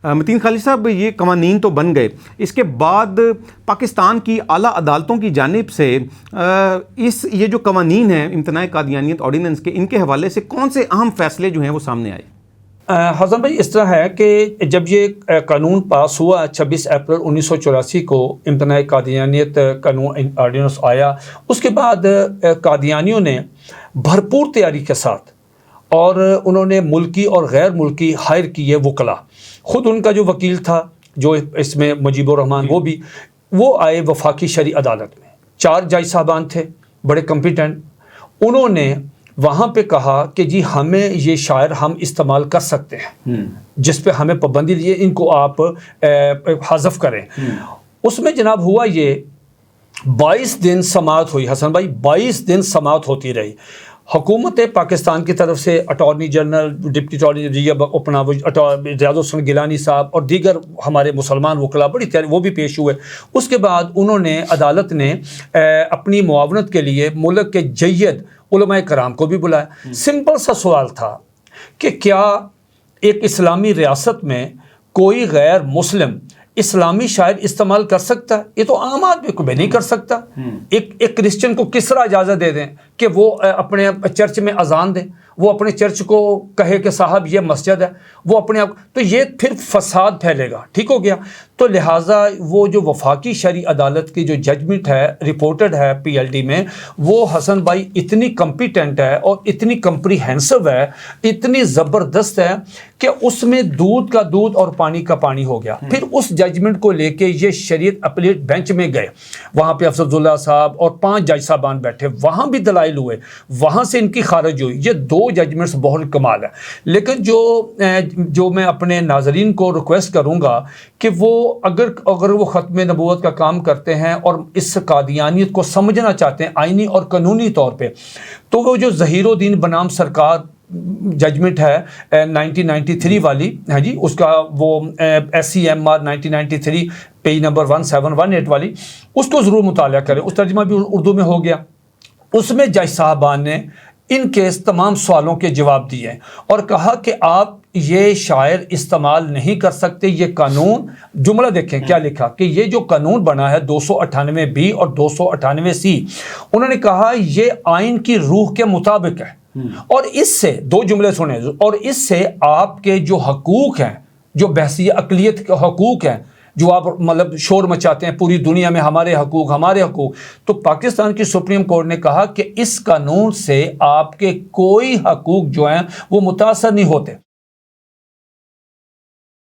متین خالد صاحب، یہ قوانین تو بن گئے، اس کے بعد پاکستان کی اعلیٰ عدالتوں کی جانب سے یہ جو قوانین ہیں امتناع قادیانیت آرڈیننس کے، ان کے حوالے سے کون سے اہم فیصلے جو ہیں وہ سامنے آئے؟ حسن بھائی، اس طرح ہے کہ جب یہ قانون پاس ہوا 26 اپریل 1984 کو، امتناع قادیانیت قانون آرڈیننس آیا، اس کے بعد قادیانیوں نے بھرپور تیاری کے ساتھ اور انہوں نے ملکی اور غیر ملکی ہائر کیے وکلا. خود ان کا جو وکیل تھا جو اس میں مجیب الرحمان، وہ آئے وفاقی شرعی عدالت میں. 4 جج صاحبان تھے بڑے کمپیٹنٹ. انہوں نے وہاں پہ کہا کہ جی ہمیں یہ شاعر ہم استعمال کر سکتے ہیں، جس پہ ہمیں پابندی لیے ان کو آپ حذف کریں. اس میں جناب ہوا یہ 22 دن سماعت ہوئی. حسن بھائی 22 دن سماعت ہوتی رہی. حکومت پاکستان کی طرف سے اٹارنی جنرل، ڈپٹی اٹارنی ریاض الحسن گیلانی صاحب اور دیگر ہمارے مسلمان وکلا بڑی تیاری وہ بھی پیش ہوئے. اس کے بعد انہوں نے عدالت نے اپنی معاونت کے لیے ملک کے جید علماء کرام کو بھی بلایا. سمپل سا سوال تھا کہ کیا ایک اسلامی ریاست میں کوئی غیر مسلم اسلامی شاعر استعمال کر سکتا ہے؟ یہ تو عام آدمی کو بھی نہیں کر سکتا. ایک کرسچن کو کس طرح اجازت دے دیں کہ وہ اپنے چرچ میں اذان دے، وہ اپنے چرچ کو کہے کہ صاحب یہ مسجد ہے، وہ اپنے آپ، تو یہ پھر فساد پھیلے گا. ٹھیک ہو گیا. تو لہٰذا وہ جو وفاقی شرعی عدالت کی جو ججمنٹ ہے رپورٹڈ ہے PLD میں، وہ حسن بھائی اتنی کمپیٹنٹ ہے اور اتنی کمپریہنسو ہے، اتنی زبردست ہے کہ اس میں دودھ کا دودھ اور پانی کا پانی ہو گیا. پھر اس ججمنٹ کو لے کے یہ شریعت اپیلیٹ بینچ میں گئے. وہاں پہ افضل اللہ صاحب اور 5 جج صاحبان بیٹھے، وہاں بھی دلائل ہوئے، وہاں سے ان کی خارج ہوئی. یہ 2 ججمنٹس بہت کمال ہے. لیکن جو میں اپنے ناظرین کو ریکویسٹ کروں گا کہ وہ اگر وہ ختم نبوت کا کام کرتے ہیں اور اس قادیانیت کو سمجھنا چاہتے ہیں آئینی اور قانونی طور پہ، تو وہ جو ظہیر الدین بنام سرکار ججمنٹ ہے 1993 والی، ہاں جی، اس کا وہ SCMR 1993 پیج نمبر 1718 والی، اس کو ضرور مطالعہ کریں. اس ترجمہ بھی اردو میں ہو گیا. اس میں جج صاحبان نے ان کے تمام سوالوں کے جواب دیے اور کہا کہ آپ یہ شاعر استعمال نہیں کر سکتے. یہ قانون، جملہ دیکھیں کیا لکھا کہ یہ جو قانون بنا ہے 298B اور 298C، انہوں نے کہا یہ آئین کی روح کے مطابق ہے. اور اس سے 2 جملے سنیں، اور اس سے آپ کے جو حقوق ہیں، جو بحثیت اقلیت کے حقوق ہیں، جو آپ مطلب شور مچاتے ہیں پوری دنیا میں ہمارے حقوق، تو پاکستان کی سپریم کورٹ نے کہا کہ اس قانون سے آپ کے کوئی حقوق جو ہیں وہ متاثر نہیں ہوتے.